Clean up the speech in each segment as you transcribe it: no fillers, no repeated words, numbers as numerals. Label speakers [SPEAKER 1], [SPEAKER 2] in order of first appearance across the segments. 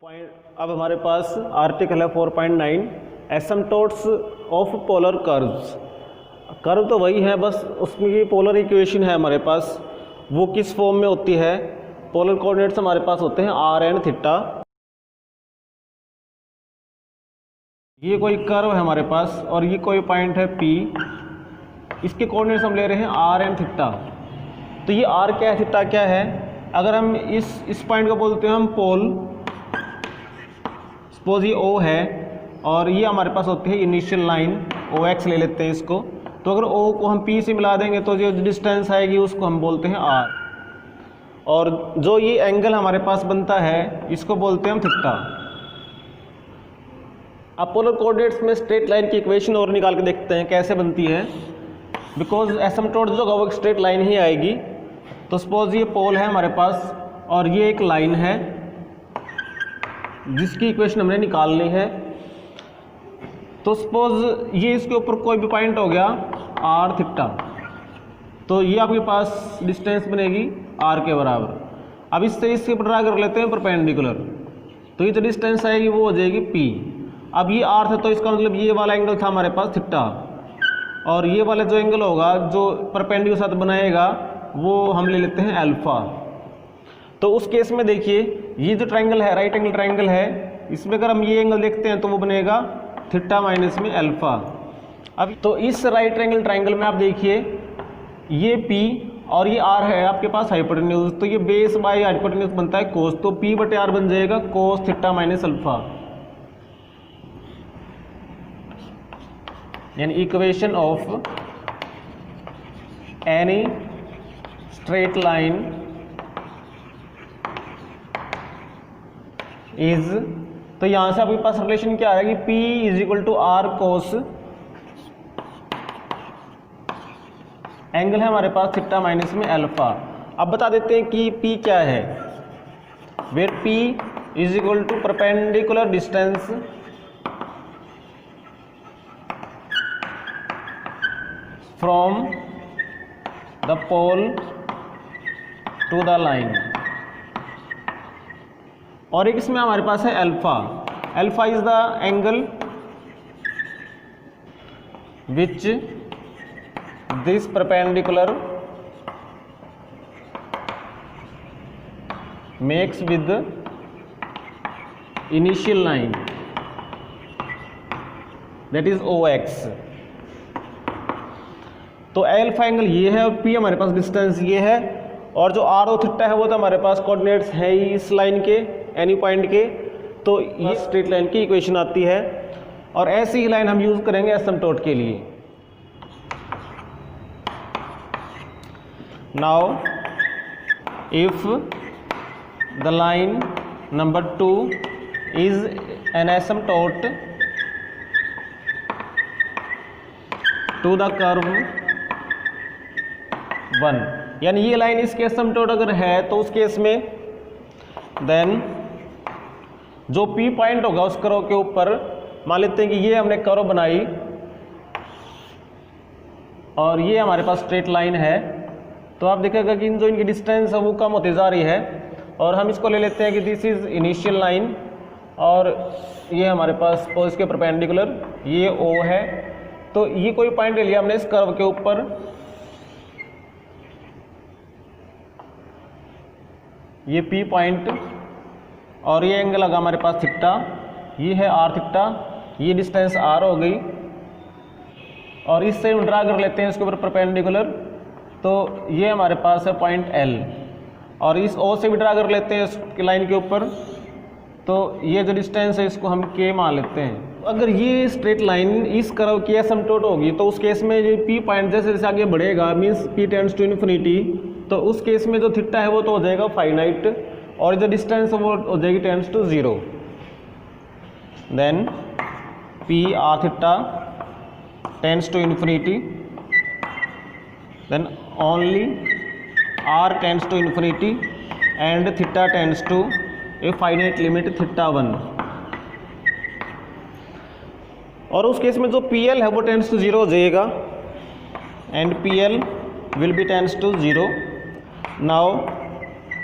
[SPEAKER 1] अब हमारे पास आर्टिकल है 4.9 एसिम्पटोट्स ऑफ पोलर कर्व्स। कर्व तो वही है, बस उसमें पोलर इक्वेशन है हमारे पास। वो किस फॉर्म में होती है? पोलर कोऑर्डिनेट्स हमारे पास होते हैं आर एंड थीटा। ये कोई कर्व है हमारे पास और ये कोई पॉइंट है पी। इसके कोऑर्डिनेट्स हम ले रहे हैं आर एंड थीटा। तो ये आर क्या है, थीटा क्या है? अगर हम इस पॉइंट को बोलते हैं हम पोल, सपोज ये ओ है और ये हमारे पास होती है इनिशियल लाइन ओ एक्स ले लेते हैं इसको। तो अगर ओ को हम पी से मिला देंगे तो जो डिस्टेंस आएगी उसको हम बोलते हैं आर, और जो ये एंगल हमारे पास बनता है इसको बोलते हैं हम थीटा। अब पोलर कोऑर्डिनेट्स में स्ट्रेट लाइन की इक्वेशन और निकाल के देखते हैं कैसे बनती है। बिकॉज एसिम्पटोट जो वो स्ट्रेट लाइन ही आएगी। तो सपोज ये पोल है हमारे पास और ये एक लाइन है जिसकी इक्वेशन हमने निकालनी है। तो सपोज ये इसके ऊपर कोई भी पॉइंट हो गया आर थीटा, तो ये आपके पास डिस्टेंस बनेगी आर के बराबर। अब इससे इसके ड्रा कर लेते हैं परपेंडिकुलर, तो ये जो डिस्टेंस आएगी वो हो जाएगी पी। अब ये आर था तो इसका मतलब ये वाला एंगल था हमारे पास थीटा, और ये वाला जो एंगल होगा जो परपेंडिकुलर साथ बनाएगा वो हम ले लेते हैं अल्फा। तो उस केस में देखिए ये जो ट्रायंगल है राइट एंगल ट्रायंगल है, इसमें अगर हम ये एंगल देखते हैं तो वो बनेगा थीटा माइनस में अल्फा। अब तो इस राइट एंगल ट्रायंगल में आप देखिए ये P और ये R है आपके पास हाइपोटेन्यूज, तो ये बेस बाय हाइपोटेन्यूज बनता है कोस, तो P बटे R बन जाएगा कोस थीटा माइनस अल्फा। यानी equation of any straight line is, तो यहां से आपके पास रिलेशन क्या आएगी? P is equal to r cos, angle है हमारे पास थीटा माइनस में अल्फा। अब बता देते हैं कि P क्या है। Where P is equal to perpendicular distance from the pole to the line, और एक इसमें हमारे पास है alpha. Alpha is the angle which this perpendicular makes with initial line that is O X. तो अल्फा एंगल ये है और पी हमारे पास डिस्टेंस ये है, और जो आर ओ थीटा है वो तो हमारे पास कोऑर्डिनेट्स है ही इस लाइन के एनी पॉइंट के। तो ये स्ट्रेट लाइन की इक्वेशन आती है, और ऐसी ही लाइन हम यूज करेंगे एसिम्पटोट के लिए। Now if the line number 2 is an asymptote to the curve 1, यानी ये लाइन इसके एसिम्पटोट अगर है तो उस केस में देन जो P पॉइंट होगा उस कर्व के ऊपर, मान लेते हैं कि ये हमने कर्व बनाई और ये हमारे पास स्ट्रेट लाइन है, तो आप देखिएगा कि जो इनकी डिस्टेंस है वो कम होती जा रही है, और हम इसको ले लेते हैं कि दिस इज इनिशियल लाइन, और ये हमारे पास इसके परपेंडिकुलर ये O है। तो ये कोई पॉइंट ले लिया हमने इस कर्व के ऊपर, ये P पॉइंट, और ये एंगल लगा हमारे पास थीटा, ये है आर थीटा, ये डिस्टेंस आर हो गई, और इससे हम ड्रा कर लेते हैं इसके ऊपर परपेंडिकुलर। तो ये हमारे पास है पॉइंट L, और इस O से भी ड्रा कर लेते हैं इस लाइन के ऊपर। तो ये जो डिस्टेंस है इसको हम K मान लेते हैं। अगर ये स्ट्रेट लाइन इस कर्व की एसिम्पटोट होगी तो उस केस में ये P पॉइंट जैसे जैसे आगे बढ़ेगा means P tends to infinity, तो उस केस में जो थीटा है वो तो हो जाएगा फाइनाइट, और जो डिस्टेंस है वो हो जाएगी tends to 0। Then P r theta tends to infinity, then only R tends to infinity and theta tends to a finite limit theta 1। और उस केस में जो PL है वो टेंड्स टू 0 हो जाएगा, and PL will be tends to 0। Now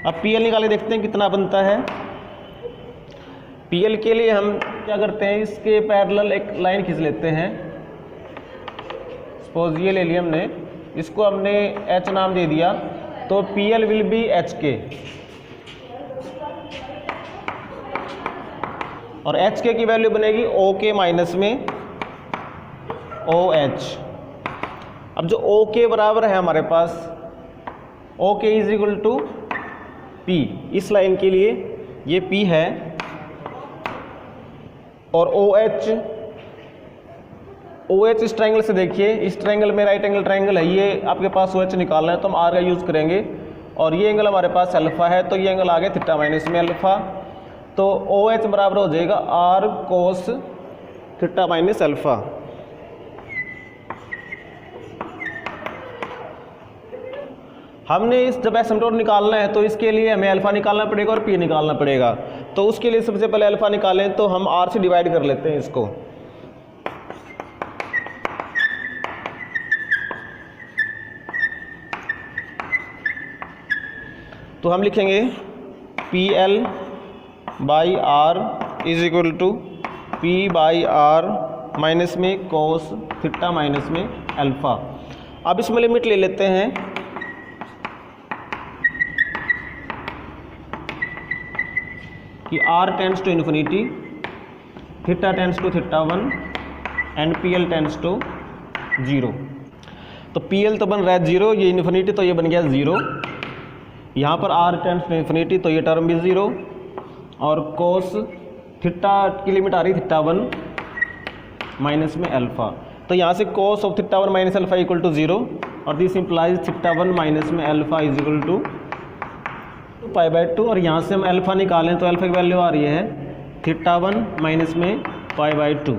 [SPEAKER 1] अब PL निकाले देखते हैं कितना बनता है। PL के लिए हम क्या करते हैं, इसके पैरेलल एक लाइन खींच लेते हैं। सपोज ये ले लिया हमने, इसको हमने H नाम दे दिया, तो PL विल बी HK और HK की वैल्यू बनेगी OK माइनस में OH। अब जो OK बराबर है हमारे पास, OK is equal to P, इस लाइन के लिए ये P है और OH इस ट्रायंगल से देखिए, इस ट्रायंगल में राइट एंगल ट्रायंगल है, ये आपके पास OH निकालना है तो हम R का यूज़ करेंगे और ये एंगल हमारे पास अल्फ़ा है, तो ये एंगल आ गया थीटा माइनस में अल्फ़ा, तो OH बराबर हो जाएगा R cos theta minus alpha. हमने इस जब एसिम्पटोट निकालना है तो इसके लिए हमें अल्फ़ा निकालना पड़ेगा और P निकालना पड़ेगा, तो उसके लिए सबसे पहले अल्फ़ा निकालें, तो हम R से डिवाइड कर लेते हैं इसको। तो हम लिखेंगे PL by R is equal to P by R minus में कोस थीटा माइनस में अल्फ़ा। अब इसमें लिमिट ले लेते हैं, कि R tends to infinity, theta tends to theta 1 and PL tends to 0। तो PL तो बन रहा है 0, ये इन्फिनिटी तो ये बन गया 0, यहाँ पर R टेंड्स टू इन्फिनिटी तो ये टर्म भी 0 और कोस थीटा की लिमिट आ रही थीटा 1 माइनस में अल्फ़ा, तो यहाँ से cos of theta 1 minus alpha equal to 0 और दिस इम्प्लाइज थीटा 1 माइनस में alpha is equal to pi by 2 और यहाँ से हम अल्फ़ा निकालें तो अल्फ़ा की वैल्यू आ रही है थीटा 1 माइनस में पाई बाई 2,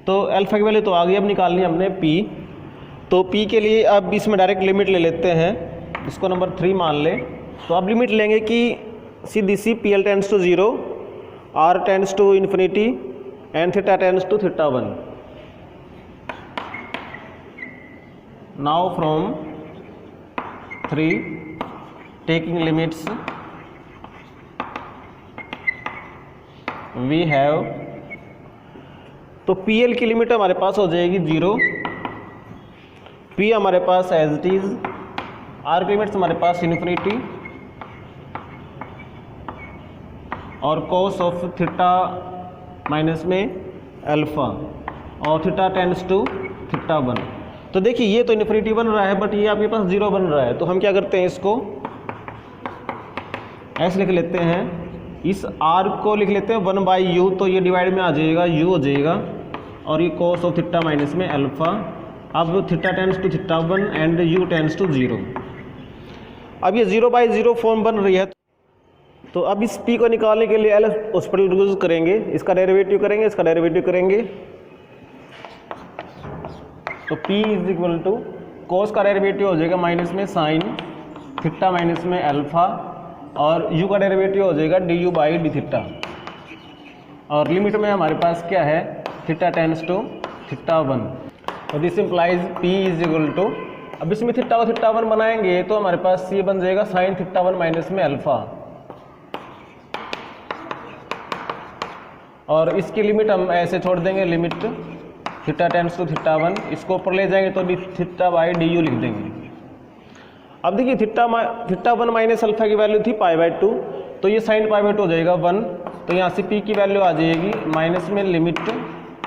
[SPEAKER 1] तो अल्फ़ा की वैल्यू तो आ गई। अब निकालनी है हमने P, तो P के लिए अब इसमें डायरेक्ट लिमिट ले लेते हैं, इसको नंबर 3 मान ले, तो अब लिमिट लेंगे कि सीधी सी PL tends to 0, R tends to infinity and theta tends to theta 1। Now from 3 taking limits we have, तो PL की लिमिट हमारे पास हो जाएगी 0, P हमारे पास एज इट इज़, R की लिमिट्स हमारे पास इन्फिनिटी और कोस ऑफ थीटा माइनस में अल्फ़ा और थीटा टेंड्स टू थीटा 1। तो देखिए ये तो इन्फिनिटी बन रहा है बट ये आपके पास 0 बन रहा है, तो हम क्या करते हैं, इसको ऐसे लिख लेते हैं, इस R को लिख लेते हैं 1 बाई U, तो ये डिवाइड में आ जाएगा, U हो जाएगा और ये कोस ऑफ थीटा माइनस में अल्फ़ा। अब theta tends to theta 1 and U tends to 0। अब ये 0 बाई 0 फॉर्म बन रही है, तो अब इस P को निकालने के लिए एल हॉस्पिटल यूज करेंगे, इसका डेरिवेटिव करेंगे, इसका डेरिवेटिव करेंगे, तो P इज इक्वल टू कोस का डेरिवेटिव हो जाएगा माइनस में साइन थीटा माइनस में अल्फ़ा और U का डेरिवेटिव हो जाएगा du बाई डी थीटा, और लिमिट में हमारे पास क्या है, थीटा टेंड्स टू थीटा 1, तो this implies P is equal to, अब इसमें थीटा और थीटा 1 बनाएंगे तो हमारे पास ये बन जाएगा साइन थीटा 1 माइनस में अल्फ़ा, और इसकी लिमिट हम ऐसे छोड़ देंगे, limit theta tends to theta 1, इसको ऊपर ले जाएंगे तो थीटा बाई डी यू लिख देंगे। अब देखिए थीटा 1 माइनस अल्फ़ा की वैल्यू थी पाई बाई 2, तो ये साइन पाई बाई 2 हो जाएगा 1, तो यहाँ से P की वैल्यू आ जाएगी माइनस में limit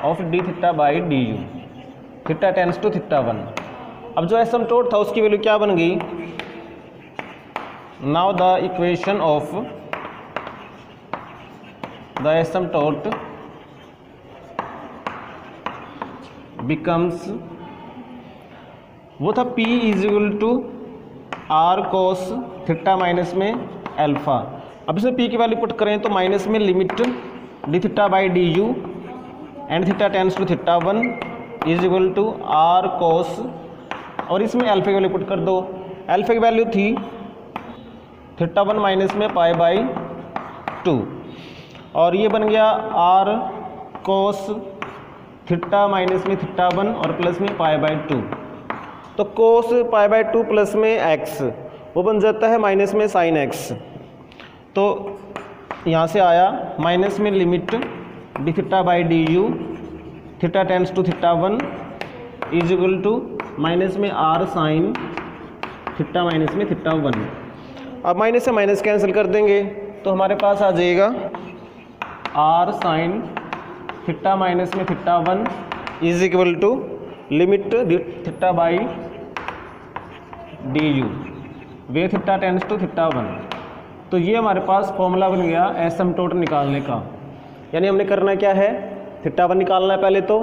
[SPEAKER 1] of d theta by d u, theta tends to theta 1। अब जो एसिम्पटोट था उसकी वैल्यू क्या बन गई, now the equation of the asymptote becomes, वो था P is equal to R cos theta minus में अल्फ़ा। अब इसमें P की वैल्यू पुट करें तो माइनस में limit d theta by d u and theta tends to theta 1 is equal to R cos, और इसमें अल्फ़ा की वैल्यू पुट कर दो, अल्फ़ा की वैल्यू थी थीटा 1 माइनस में पाई बाई 2, और ये बन गया R कोस थीटा माइनस में थीटा 1 और प्लस में पाई बाई 2, तो कोस पाई बाई 2 प्लस में x वो बन जाता है माइनस में साइन x। तो यहाँ से आया माइनस में limit d theta by d u theta tends to theta 1 is equal to minus में आर साइन थीटा माइनस में थीटा 1। अब माइनस से माइनस कैंसिल कर देंगे तो हमारे पास आ जाएगा आर साइन थीटा माइनस में theta 1 is equal to limit theta by d u way theta tends to theta 1। तो ये हमारे पास फॉर्मूला बन गया एसिम्पटोट निकालने का। यानी हमने करना क्या है, थीटा 1 निकालना है पहले तो,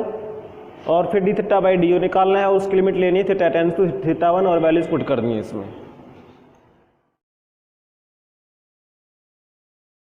[SPEAKER 1] और फिर D theta by d you निकालना है और उसकी लिमिट लेनी है थीटा टेंस टू थीटा 1 और वैल्यूज पुट करनी है इसमें।